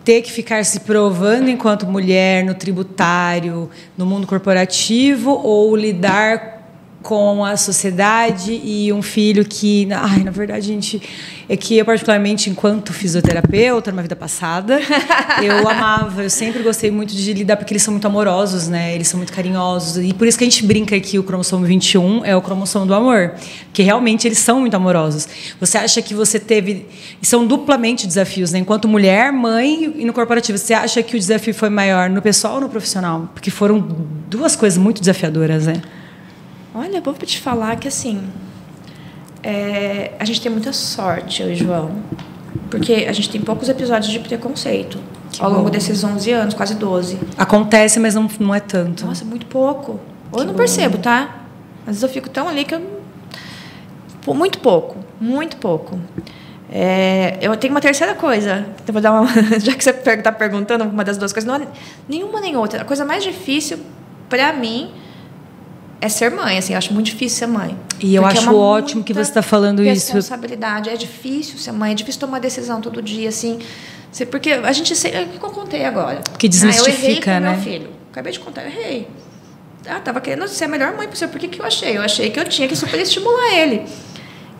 ter que ficar se provando enquanto mulher no tributário, no mundo corporativo, ou lidar com a sociedade e um filho que... na verdade, gente, é que eu, particularmente, enquanto fisioterapeuta, numa vida passada, eu sempre gostei muito de lidar, porque eles são muito amorosos, né? Eles são muito carinhosos, e por isso que a gente brinca que o cromossomo 21 é o cromossomo do amor, porque realmente eles são muito amorosos. Você acha que você teve... São duplamente desafios, né? Enquanto mulher, mãe e no corporativo, você acha que o desafio foi maior no pessoal ou no profissional? Porque foram 2 coisas muito desafiadoras, né? Olha, vou te falar que, assim, a gente tem muita sorte, eu e o João, porque a gente tem poucos episódios de preconceito ao longo desses 11 anos, quase 12. Acontece, mas não é tanto. Nossa, muito pouco. Ou eu não percebo, tá? Às vezes eu fico tão ali que eu... Muito pouco, muito pouco. Eu tenho uma terceira coisa. Eu vou dar já que você está perguntando uma das 2 coisas, não, nenhuma nem outra. A coisa mais difícil, para mim, é ser mãe, assim, eu acho muito difícil ser mãe. E eu acho ótimo que você está falando isso. Responsabilidade, é difícil ser mãe, é difícil tomar decisão todo dia, assim, porque a gente sempre, o que eu contei agora? Que desmistifica, eu errei com né? Meu filho, acabei de contar, eu errei. Tava querendo ser a melhor mãe possível, por que eu achei? Eu achei que eu tinha que superestimular ele.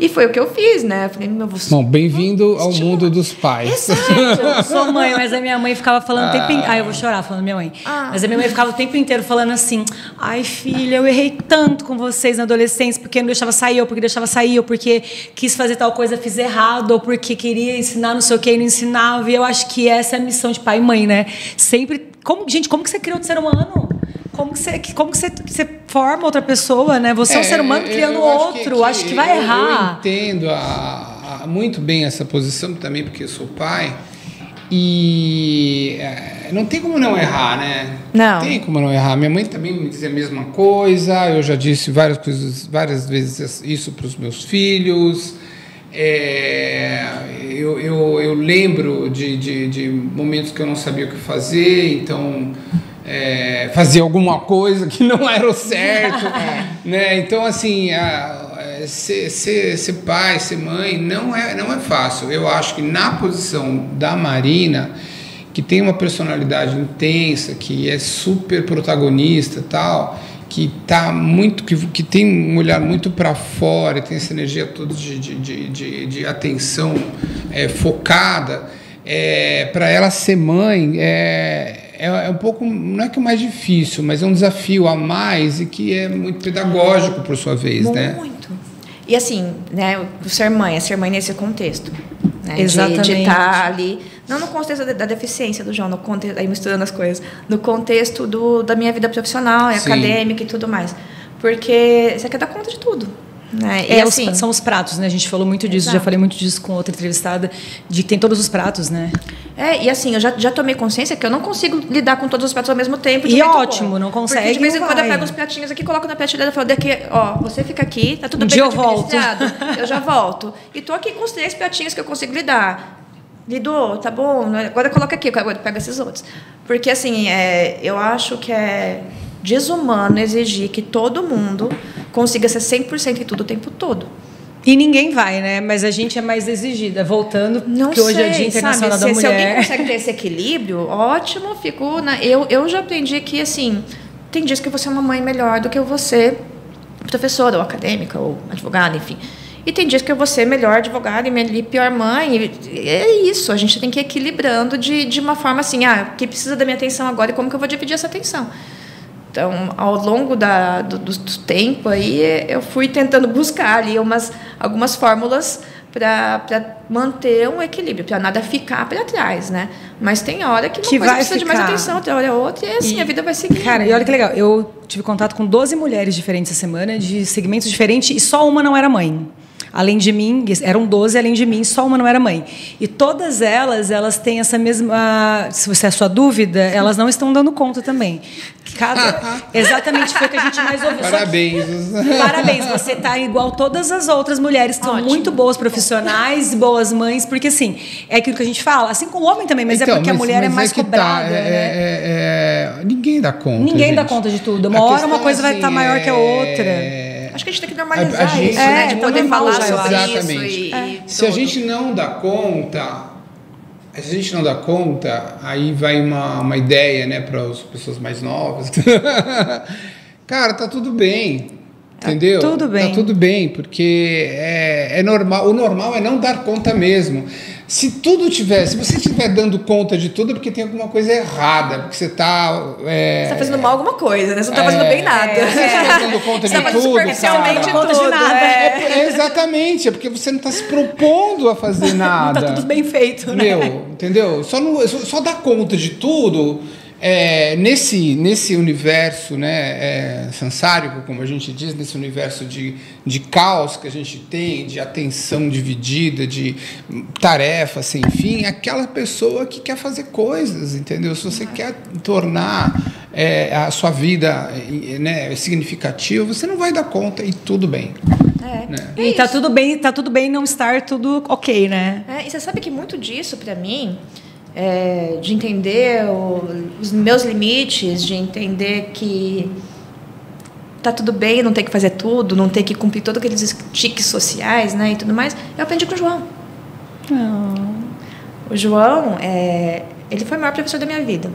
E foi o que eu fiz, né? Eu falei, Bom, bem-vindo ao mundo dos pais. Exato. Eu sou mãe, mas a minha mãe ficava falando o tempo inteiro... eu vou chorar falando minha mãe. Mas a minha mãe ficava o tempo inteiro falando assim, ai, filha, eu errei tanto com vocês na adolescência, porque não deixava sair, ou porque deixava sair, ou porque quis fazer tal coisa, fiz errado, ou porque queria ensinar não sei o que e não ensinava. E eu acho que essa é a missão de pai e mãe, né? Sempre... como que você criou de ser humano? Como que você forma outra pessoa, né? Você é um ser humano criando outro. Acho que vai errar. Eu entendo muito bem essa posição também, porque eu sou pai. E não tem como não errar, né? Não. Tem como não errar. Minha mãe também me dizia a mesma coisa. Eu já disse várias vezes isso para os meus filhos. Eu lembro de momentos que eu não sabia o que fazer, então... fazia alguma coisa que não era o certo, né? Então, assim, ser pai, ser mãe, não é fácil. Eu acho que na posição da Marina, que tem uma personalidade intensa, que é super protagonista, tal, que tem um olhar muito para fora, tem essa energia toda de atenção focada, para ela ser mãe é um pouco, não é que o mais difícil, mas é um desafio a mais e que é muito pedagógico por sua vez, né? Muito. E assim, né, ser mãe nesse contexto, né? Exatamente. De estar ali, não no contexto da deficiência do João, no contexto, aí misturando as coisas, no contexto da minha vida profissional, acadêmica e tudo mais, porque você quer dar conta de tudo. Né? E assim, são os pratos, né? A gente falou muito disso, exato. Já falei muito disso com outra entrevistada, de que tem todos os pratos, né? E assim, eu já tomei consciência que eu não consigo lidar com todos os pratos ao mesmo tempo. E ótimo, não consegue. Porque de vez em quando eu pego uns pratinhos aqui, coloco na prateleira e falo, daqui, você fica aqui, tá tudo bem, eu volto. Eu já volto. E tô aqui com os 3 pratinhos que eu consigo lidar. Lidou, tá bom, agora coloca aqui, agora pega esses outros. Porque assim, eu acho que é desumano exigir que todo mundo consiga ser 100% em tudo o tempo todo. E ninguém vai, né? Mas a gente é mais exigida. Voltando, porque hoje é o Dia Internacional da Mulher. Se alguém consegue ter esse equilíbrio, ótimo, fico... Eu já aprendi que, assim, tem dias que você é uma mãe melhor do que você, professora, ou acadêmica, ou advogada, enfim. E tem dias que eu vou ser melhor advogada e pior mãe. E é isso, a gente tem que ir equilibrando de uma forma assim, que precisa da minha atenção agora e como que eu vou dividir essa atenção. Então, ao longo do tempo, aí, eu fui tentando buscar ali algumas fórmulas para manter um equilíbrio, para nada ficar para trás, né? Mas tem hora que uma coisa precisa de mais atenção, outra hora é outra, e assim a vida vai seguindo. Cara, e olha que legal, eu tive contato com 12 mulheres diferentes essa semana, de segmentos diferentes, e só uma não era mãe. Além de mim, eram 12, além de mim, só uma não era mãe. E todas elas têm essa mesma... Se você é a sua dúvida, elas não estão dando conta também. Exatamente, foi o que a gente mais ouviu. Parabéns. Parabéns, você está igual todas as outras mulheres, que são muito boas profissionais, boas mães, porque assim, é aquilo que a gente fala, assim como o homem também, mas então, é porque a mulher é mais cobrada. Ninguém dá conta. Ninguém dá conta de tudo. Uma hora uma coisa vai estar maior que a outra. Acho que a gente tem que normalizar isso, né? De poder falar sobre exatamente. isso. Se a gente não dá conta, aí vai uma ideia, né, para as pessoas mais novas. Cara, tá tudo bem. Entendeu? Tudo bem. Tá tudo bem, porque é normal. O normal é não dar conta mesmo. Se você estiver dando conta de tudo, é porque tem alguma coisa errada, porque você está... Você está fazendo mal alguma coisa, né? Você não está fazendo bem nada. Você está dando conta de tudo, superficialmente de tudo. Exatamente, é porque você não está se propondo a fazer nada. Não tá tudo bem feito, né? Entendeu? Só dar conta de tudo... nesse universo, né, sansárico, como a gente diz, nesse universo de caos que a gente tem, de atenção dividida, de tarefas sem fim, é aquela pessoa que quer fazer coisas, entendeu? Se você quer tornar a sua vida, né, significativa, você não vai dar conta e tudo bem. Né? E tá tudo bem não estar tudo ok, né? E você sabe que muito disso, para mim... de entender os meus limites, de entender que tá tudo bem, não ter que fazer tudo, não ter que cumprir todos aqueles tiques sociais, né, e tudo mais, eu aprendi com o João. O João, ele foi o maior professor da minha vida.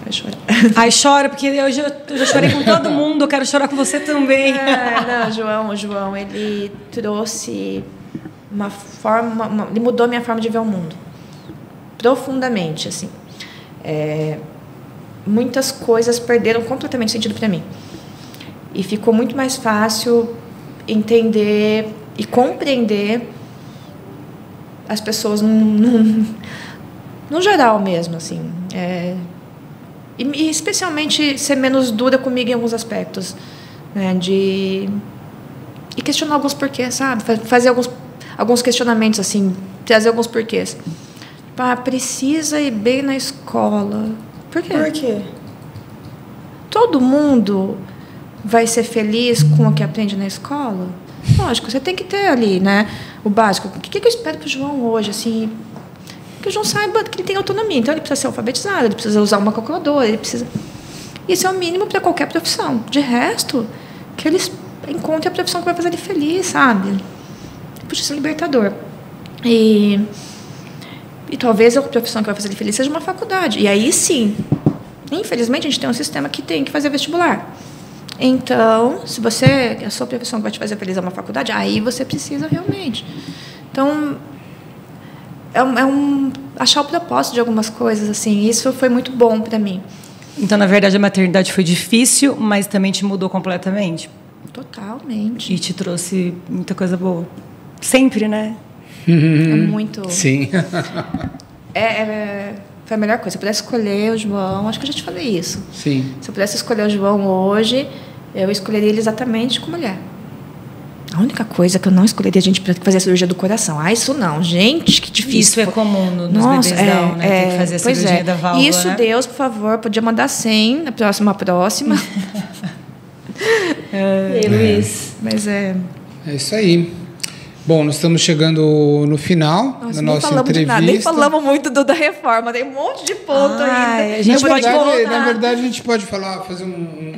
Vai chorar. Ai, chora, porque eu já chorei com todo mundo, eu quero chorar com você também. O João, ele trouxe uma forma, ele mudou a minha forma de ver o mundo. Profundamente, assim. Muitas coisas perderam completamente sentido para mim. E ficou muito mais fácil entender e compreender as pessoas no geral mesmo, assim. E especialmente ser menos dura comigo em alguns aspectos, né? E questionar alguns porquês, sabe? Fazer alguns questionamentos, assim, trazer alguns porquês. Precisa ir bem na escola. Por quê? Por quê? Todo mundo vai ser feliz com o que aprende na escola? Lógico, você tem que ter ali, né, o básico. O que eu espero para o João hoje? Assim, que o João saiba que ele tem autonomia. Então, ele precisa ser alfabetizado, ele precisa usar uma calculadora, ele precisa... Isso é o mínimo para qualquer profissão. De resto, que ele encontre a profissão que vai fazer ele feliz, sabe? Puxa, isso é libertador. E talvez a profissão que vai fazer ele feliz seja uma faculdade. E aí, sim, infelizmente, a gente tem um sistema que tem que fazer vestibular. Então, se a sua profissão que vai te fazer feliz é uma faculdade, aí você precisa realmente. Então, achar o propósito de algumas coisas, assim. Isso foi muito bom para mim. Então, na verdade, a maternidade foi difícil, mas também te mudou completamente? Totalmente. E te trouxe muita coisa boa. Sempre, né? Muito. Sim. Foi a melhor coisa. Se eu pudesse escolher o João, acho que eu já te falei isso. Sim. Se eu pudesse escolher o João hoje, eu escolheria ele exatamente como mulher. A única coisa que eu não escolheria a gente para fazer a cirurgia do coração. Isso não, gente, que difícil. Isso é comum nos bebês Down, né? Tem que fazer a cirurgia da válvula. Isso, né? Deus, por favor, podia mandar 100 na próxima. Luiz. Mas É isso aí. Bom, nós estamos chegando no final da nossa entrevista. Nem falamos muito da reforma, tem um monte de ponto ainda. A gente pode voltar. Na verdade, a gente pode fazer a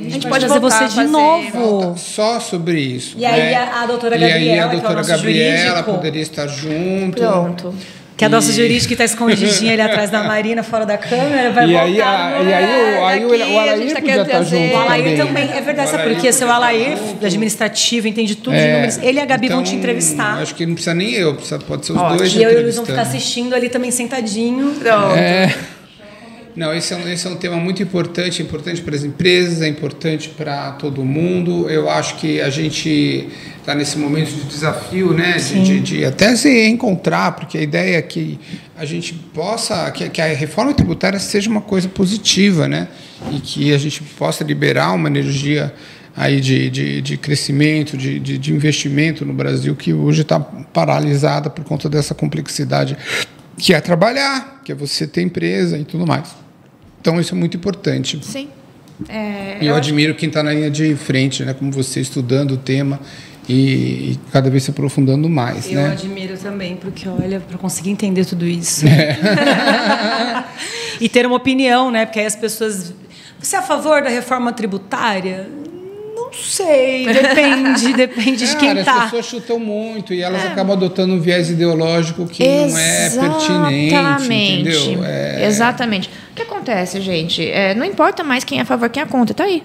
gente pode fazer você de novo. Só sobre isso. E aí a doutora Gabriela, e aí a doutora Gabriela jurídico, poderia estar junto. Pronto. Que a nossa jurídica está escondidinha ali atrás da Marina, fora da câmera, vai voltar. E aí o Alair podia estar junto. O Alair também. É verdade, sabe por quê? Seu Alair, administrativo, entende tudo de números. Ele e a Gabi vão te entrevistar. Acho que não precisa nem eu, pode ser os dois. E eu e o Luiz vão ficar assistindo ali também sentadinho. Pronto. Não, esse é um tema muito importante, é importante para as empresas, é importante para todo mundo. Eu acho que a gente está nesse momento de desafio, né, de até se encontrar, porque a ideia é que a gente possa, que a reforma tributária seja uma coisa positiva, né, e que a gente possa liberar uma energia aí de crescimento, de investimento no Brasil, que hoje está paralisada por conta dessa complexidade, que é trabalhar, que é você ter empresa e tudo mais. Então, isso é muito importante. Sim. E eu admiro quem está na linha de frente, né, como você, estudando o tema e cada vez se aprofundando mais. Eu né? admiro também, porque, olha, para conseguir entender tudo isso. E ter uma opinião, né? Porque aí as pessoas... Você é a favor da reforma tributária? Não sei, depende de quem está. As pessoas chutam muito e elas acabam adotando um viés ideológico que não é pertinente, entendeu? Exatamente. O que acontece, gente? Não importa mais quem é a favor, quem é contra, tá aí.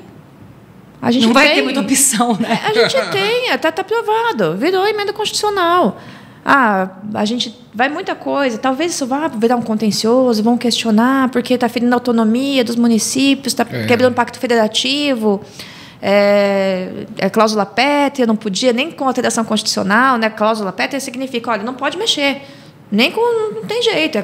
A gente não vai ter muita opção, né? A gente tem, tá aprovado, virou emenda constitucional. A gente vai muita coisa, talvez isso vá virar um contencioso, vão questionar, porque está ferindo a autonomia dos municípios, está quebrando o pacto federativo. Cláusula pétrea, não podia nem com alteração constitucional, né? Cláusula pétrea significa, olha, não pode mexer, não tem jeito,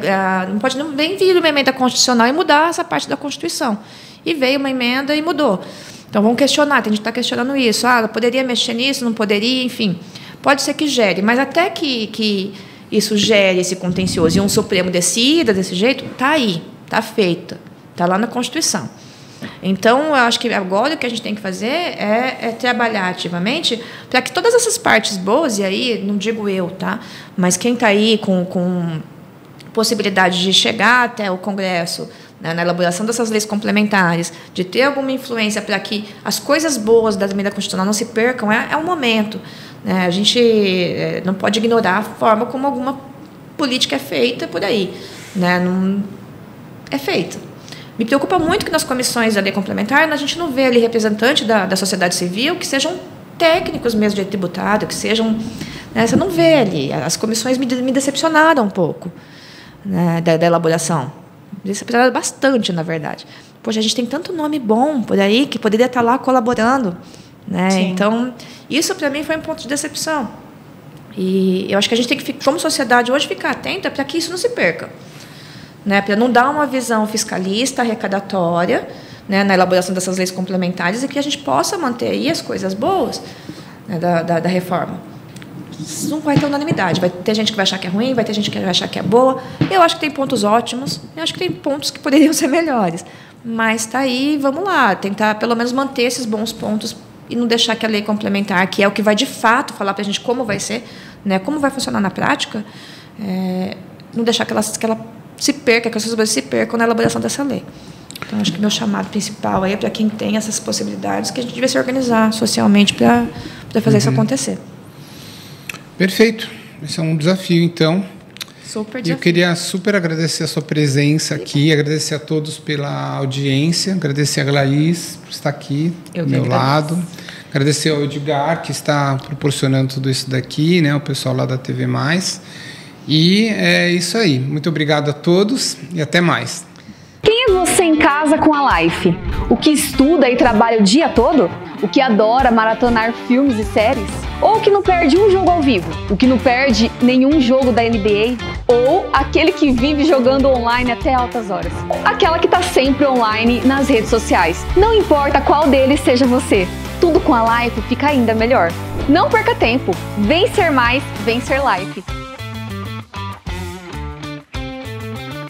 não pode nem vir uma emenda constitucional e mudar essa parte da Constituição. E veio uma emenda e mudou. Então vamos questionar, tem gente que está questionando isso, poderia mexer nisso, não poderia, enfim, pode ser que gere, mas até que isso gere esse contencioso e um Supremo decida desse jeito, está aí, está feita, está lá na Constituição. Então, eu acho que agora o que a gente tem que fazer é trabalhar ativamente para que todas essas partes boas, e aí não digo eu, tá? Mas quem está aí com possibilidade de chegar até o Congresso, né, na elaboração dessas leis complementares, de ter alguma influência para que as coisas boas da emenda constitucional não se percam, é um momento. Né? A gente não pode ignorar a forma como alguma política é feita por aí. Né? Não, é feita. Me preocupa muito que nas comissões da lei complementar a gente não vê ali representante da sociedade civil que sejam técnicos mesmo de tributário, que sejam... Né, você não vê ali. As comissões me decepcionaram um pouco, né, da elaboração. Me decepcionaram bastante, na verdade. Poxa, a gente tem tanto nome bom por aí que poderia estar lá colaborando. Né? Então, isso para mim foi um ponto de decepção. E eu acho que a gente tem que, como sociedade, hoje ficar atenta para que isso não se perca. Né, para não dar uma visão fiscalista, arrecadatória, né, na elaboração dessas leis complementares e que a gente possa manter aí as coisas boas, né, da reforma. Isso não vai ter unanimidade. Vai ter gente que vai achar que é ruim, vai ter gente que vai achar que é boa. Eu acho que tem pontos ótimos, eu acho que tem pontos que poderiam ser melhores. Mas está aí, vamos lá, tentar pelo menos manter esses bons pontos e não deixar que a lei complementar, que é o que vai de fato falar para a gente como vai ser, né, como vai funcionar na prática, não deixar que ela se perca, que as pessoas se percam na elaboração dessa lei. Então, acho que meu chamado principal aí é para quem tem essas possibilidades, que a gente devia se organizar socialmente para fazer isso acontecer. Perfeito. Esse é um desafio, então. Super desafio. Eu queria super agradecer a sua presença aqui, agradecer a todos pela audiência, agradecer a Glaís por estar aqui do meu lado, agradecer ao Edgar, que está proporcionando tudo isso daqui, né, o pessoal lá da TV+. E é isso aí. Muito obrigado a todos e até mais. Quem é você em casa com a Life? O que estuda e trabalha o dia todo? O que adora maratonar filmes e séries? Ou o que não perde um jogo ao vivo? O que não perde nenhum jogo da NBA? Ou aquele que vive jogando online até altas horas? Aquela que está sempre online nas redes sociais. Não importa qual deles seja você, tudo com a Life fica ainda melhor. Não perca tempo. Vem ser mais, vem ser Life.